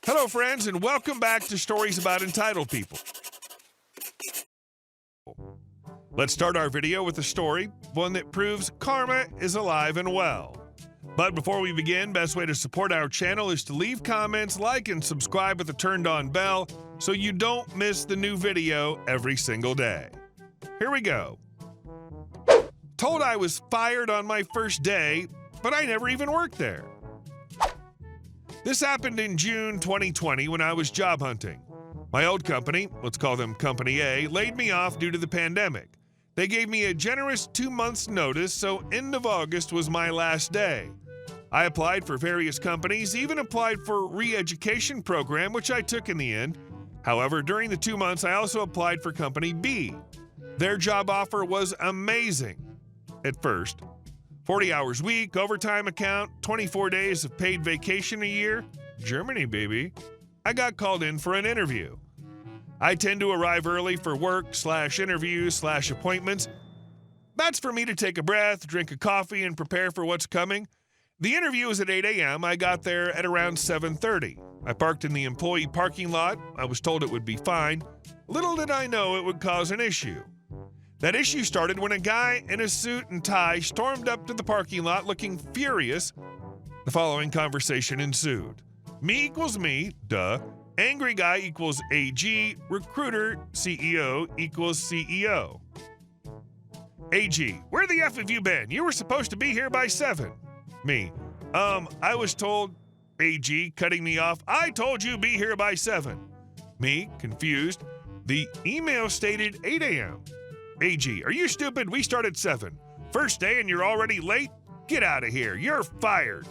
Hello, friends, and welcome back to Stories About Entitled People. Let's start our video with a story, one that proves karma is alive and well. But before we begin, best way to support our channel is to leave comments, like, and subscribe with the turned-on bell so you don't miss the new video every single day. Here we go. Told I was fired on my first day, but I never even worked there. This happened in June 2020 when I was job hunting. My old company, let's call them Company A, laid me off due to the pandemic. They gave me a generous 2 months notice, so end of August was my last day. I applied for various companies, even applied for a re-education program, which I took in the end. However, during the 2 months, I also applied for Company B. Their job offer was amazing at first. 40 hours a week, overtime account, 24 days of paid vacation a year. Germany, baby. I got called in for an interview. I tend to arrive early for work/interviews/appointments. That's for me to take a breath, drink a coffee, and prepare for what's coming. The interview was at 8 a.m. I got there at around 7:30. I parked in the employee parking lot. I was told it would be fine. Little did I know it would cause an issue. That issue started when a guy in a suit and tie stormed up to the parking lot looking furious. The following conversation ensued. Me equals me, duh. Angry guy equals AG. Recruiter, CEO equals CEO. AG, where the F have you been? You were supposed to be here by 7. Me, I was told. AG, cutting me off. I told you be here by 7. Me, confused. The email stated 8 a.m. AG, are you stupid? We start at 7. First day and you're already late? Get out of here. You're fired.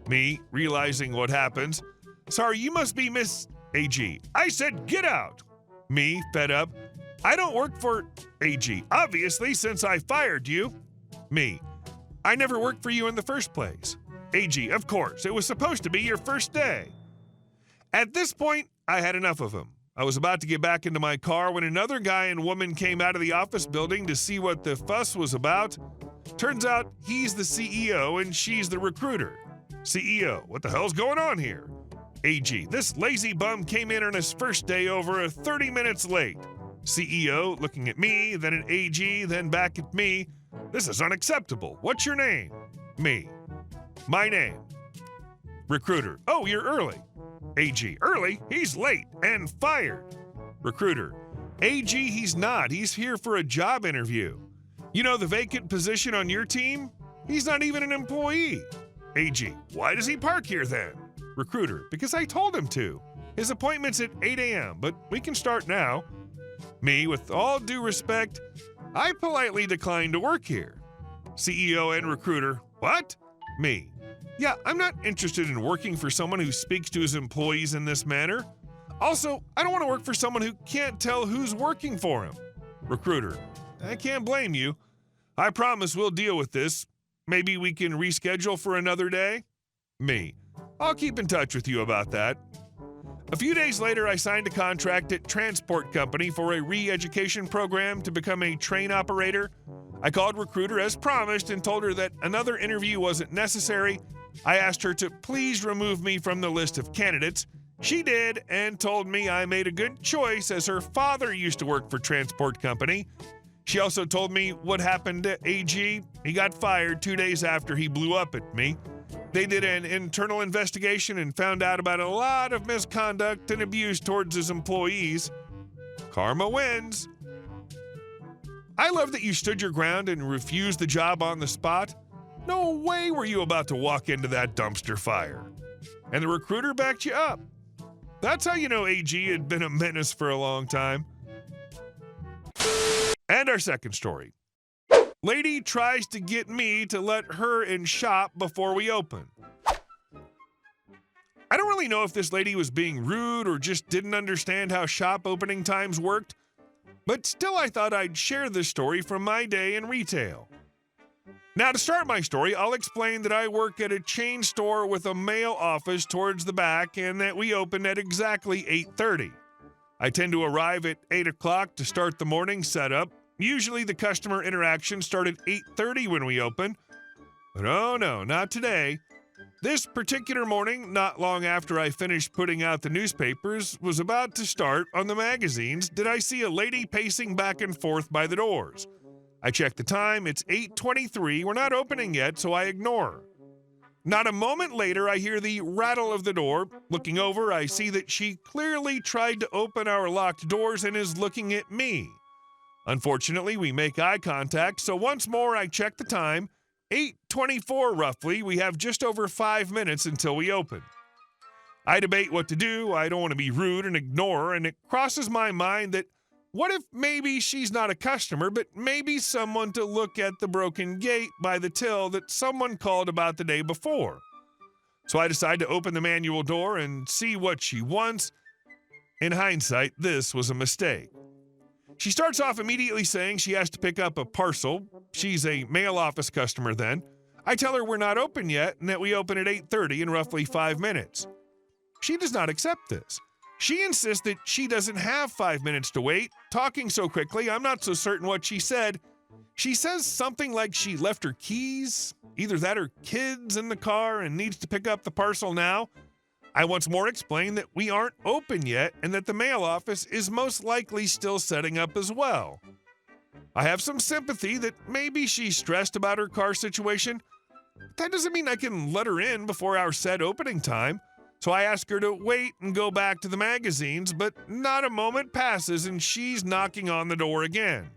Me, realizing what happens. Sorry, you must be Miss AG. I said get out. Me, fed up. I don't work for AG, obviously, since I fired you. Me, I never worked for you in the first place. AG, of course. It was supposed to be your first day. At this point, I had enough of him. I was about to get back into my car when another guy and woman came out of the office building to see what the fuss was about. Turns out he's the CEO and she's the recruiter. CEO, what the hell's going on here? AG, this lazy bum came in on his first day over 30 minutes late. CEO, looking at me, then at AG, then back at me. This is unacceptable. What's your name? Me. My name. Recruiter, oh, you're early. AG, early? He's late and fired. Recruiter, AG, he's not. He's here for a job interview. You know the vacant position on your team? He's not even an employee. AG, why does he park here then? Recruiter, because I told him to. His appointment's at 8 a.m., but we can start now. Me, with all due respect, I politely declined to work here. CEO and recruiter, what? Me. Yeah, I'm not interested in working for someone who speaks to his employees in this manner. Also, I don't want to work for someone who can't tell who's working for him. Recruiter, I can't blame you. I promise we'll deal with this. Maybe we can reschedule for another day? Me, I'll keep in touch with you about that. A few days later, I signed a contract at Transport Company for a re-education program to become a train operator. I called recruiter as promised and told her that another interview wasn't necessary. I asked her to please remove me from the list of candidates. She did and told me I made a good choice as her father used to work for Transport Company. She also told me what happened to AG. He got fired 2 days after he blew up at me. They did an internal investigation and found out about a lot of misconduct and abuse towards his employees. Karma wins. I love that you stood your ground and refused the job on the spot. No way were you about to walk into that dumpster fire. And the recruiter backed you up. That's how you know AG had been a menace for a long time. And our second story. Lady tries to get me to let her in shop before we open. I don't really know if this lady was being rude or just didn't understand how shop opening times worked, but still I thought I'd share this story from my day in retail. Now, to start my story, I'll explain that I work at a chain store with a mail office towards the back and that we open at exactly 8:30. I tend to arrive at 8 o'clock to start the morning setup. Usually the customer interaction started at 8:30 when we open. But oh no, not today. This particular morning, not long after I finished putting out the newspapers, was about to start on the magazines, did I see a lady pacing back and forth by the doors. I checked the time, it's 8:23, we're not opening yet, so I ignore her. Not a moment later, I hear the rattle of the door. Looking over, I see that she clearly tried to open our locked doors and is looking at me. Unfortunately, we make eye contact, so once more I check the time. 8:24 roughly, we have just over 5 minutes until we open. I debate what to do. I don't want to be rude and ignore her, and it crosses my mind that what if maybe she's not a customer, but maybe someone to look at the broken gate by the till that someone called about the day before. So I decide to open the manual door and see what she wants. In hindsight, this was a mistake. She starts off immediately saying she has to pick up a parcel. She's a mail office customer then. I tell her we're not open yet and that we open at 8:30 in roughly 5 minutes. She does not accept this. She insists that she doesn't have 5 minutes to wait. Talking so quickly, I'm not so certain what she said. She says something like she left her keys, either that or kids in the car and needs to pick up the parcel now. I once more explain that we aren't open yet and that the mail office is most likely still setting up as well. I have some sympathy that maybe she's stressed about her car situation. But that doesn't mean I can let her in before our set opening time. So I ask her to wait and go back to the magazines, but not a moment passes and she's knocking on the door again.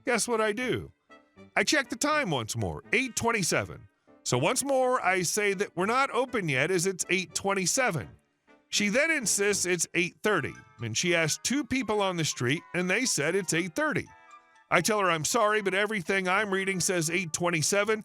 Guess what I do? I check the time once more, 8:27. So once more, I say that we're not open yet as it's 8:27. She then insists it's 8:30, and she asked 2 people on the street, and they said it's 8:30. I tell her I'm sorry, but everything I'm reading says 8:27.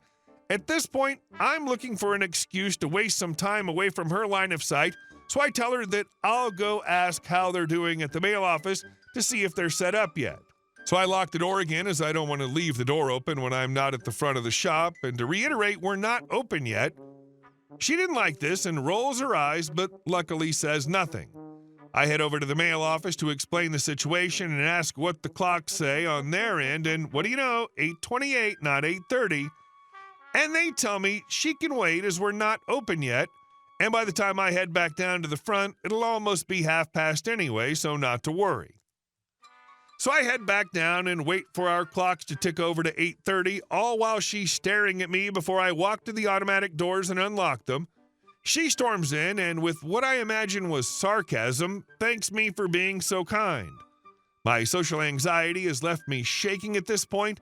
At this point, I'm looking for an excuse to waste some time away from her line of sight, so I tell her that I'll go ask how they're doing at the mail office to see if they're set up yet. So I lock the door again as I don't want to leave the door open when I'm not at the front of the shop, and to reiterate, we're not open yet. She didn't like this and rolls her eyes, but luckily says nothing. I head over to the mail office to explain the situation and ask what the clocks say on their end, and what do you know, 8:28, not 8:30. And they tell me she can wait as we're not open yet, and by the time I head back down to the front, it'll almost be 1:30 anyway, so not to worry. So I head back down and wait for our clocks to tick over to 8:30, all while she's staring at me before I walk to the automatic doors and unlock them. She storms in and, with what I imagine was sarcasm, thanks me for being so kind. My social anxiety has left me shaking at this point,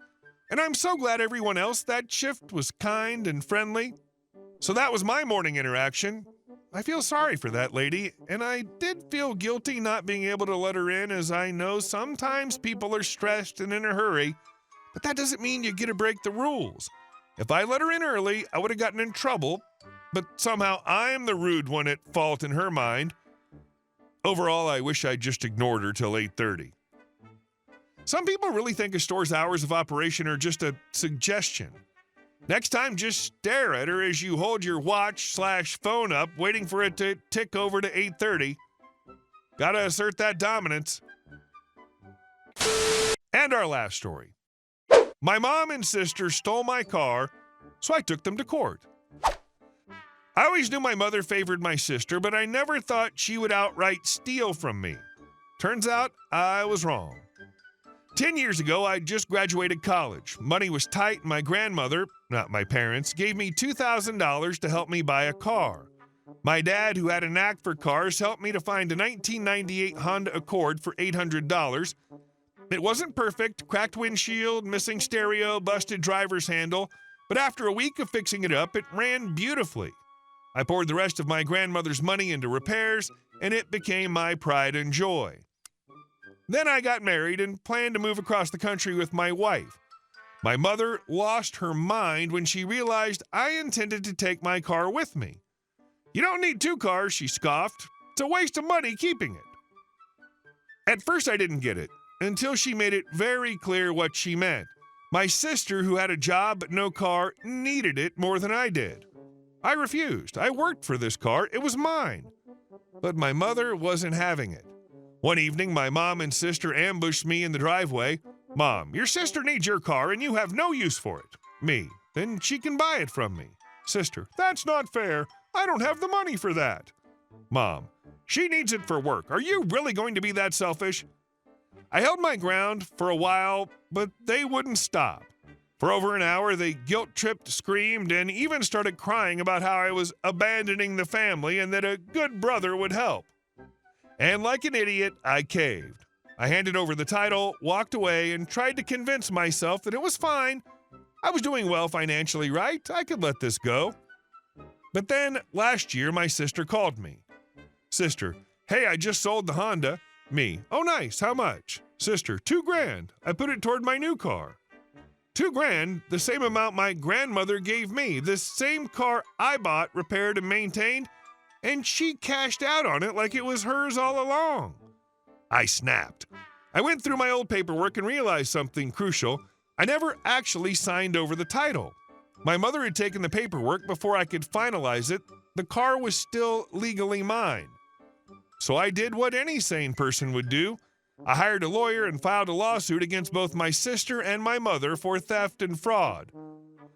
and I'm so glad everyone else that shift was kind and friendly. So that was my morning interaction. I feel sorry for that lady, and I did feel guilty not being able to let her in, as I know sometimes people are stressed and in a hurry, but that doesn't mean you get to break the rules. If I let her in early, I would have gotten in trouble, but somehow I'm the rude one at fault in her mind. Overall, I wish I'd just ignored her till 8:30. Some people really think a store's hours of operation are just a suggestion. Next time, just stare at her as you hold your watch/phone up, waiting for it to tick over to 8:30. Gotta assert that dominance. And our last story. My mom and sister stole my car, so I took them to court. I always knew my mother favored my sister, but I never thought she would outright steal from me. Turns out I was wrong. 10 years ago, I just graduated college. Money was tight, and my grandmother, not my parents, gave me $2,000 to help me buy a car. My dad, who had a knack for cars, helped me to find a 1998 Honda Accord for $800. It wasn't perfect, cracked windshield, missing stereo, busted driver's handle, but after a week of fixing it up, it ran beautifully. I poured the rest of my grandmother's money into repairs, and it became my pride and joy. Then I got married and planned to move across the country with my wife. My mother lost her mind when she realized I intended to take my car with me. "You don't need 2 cars," she scoffed. "It's a waste of money keeping it." At first I didn't get it, until she made it very clear what she meant. My sister, who had a job but no car, needed it more than I did. I refused. I worked for this car. It was mine. But my mother wasn't having it. One evening, my mom and sister ambushed me in the driveway. "Mom, your sister needs your car and you have no use for it." "Me, then she can buy it from me." Sister, that's not fair. I don't have the money for that. Mom, she needs it for work. Are you really going to be that selfish? I held my ground for a while, but they wouldn't stop. For over an hour, they guilt-tripped, screamed, and even started crying about how I was abandoning the family and that a good brother would help. And like an idiot, I caved. I handed over the title, walked away, and tried to convince myself that it was fine. I was doing well financially, right? I could let this go. But then, last year, my sister called me. Sister, hey, I just sold the Honda. Me, oh nice, how much? Sister, $2,000. I put it toward my new car. $2,000, the same amount my grandmother gave me, this same car I bought, repaired, and maintained, and she cashed out on it like it was hers all along. I snapped. I went through my old paperwork and realized something crucial. I never actually signed over the title. My mother had taken the paperwork before I could finalize it. The car was still legally mine. So I did what any sane person would do. I hired a lawyer and filed a lawsuit against both my sister and my mother for theft and fraud.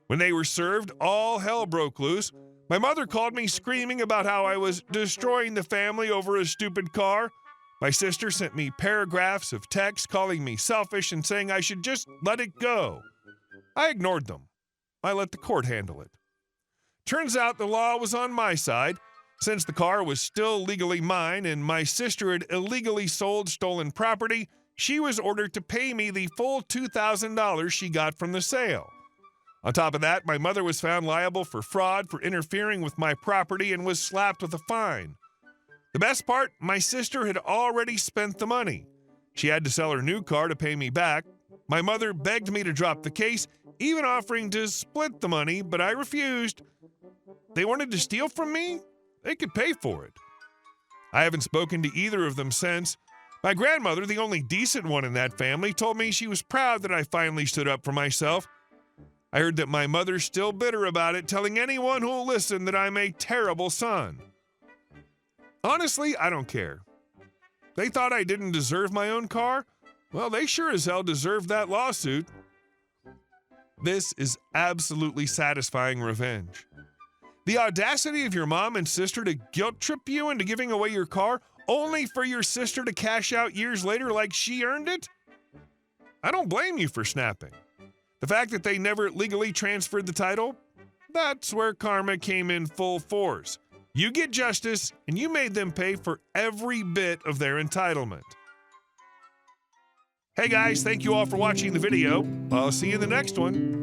When they were served, all hell broke loose. My mother called me screaming about how I was destroying the family over a stupid car. My sister sent me paragraphs of text calling me selfish and saying I should just let it go. I ignored them. I let the court handle it. Turns out the law was on my side. Since the car was still legally mine and my sister had illegally sold stolen property, she was ordered to pay me the full $2,000 she got from the sale. On top of that, my mother was found liable for fraud for interfering with my property and was slapped with a fine. The best part, my sister had already spent the money. She had to sell her new car to pay me back. My mother begged me to drop the case, even offering to split the money, but I refused. They wanted to steal from me? They could pay for it. I haven't spoken to either of them since. My grandmother, the only decent one in that family, told me she was proud that I finally stood up for myself. I heard that my mother's still bitter about it, telling anyone who'll listen that I'm a terrible son. Honestly, I don't care. They thought I didn't deserve my own car? Well, they sure as hell deserved that lawsuit. This is absolutely satisfying revenge. The audacity of your mom and sister to guilt trip you into giving away your car only for your sister to cash out years later like she earned it? I don't blame you for snapping. The fact that they never legally transferred the title, that's where karma came in full force. You get justice, and you made them pay for every bit of their entitlement. Hey guys, thank you all for watching the video. I'll see you in the next one.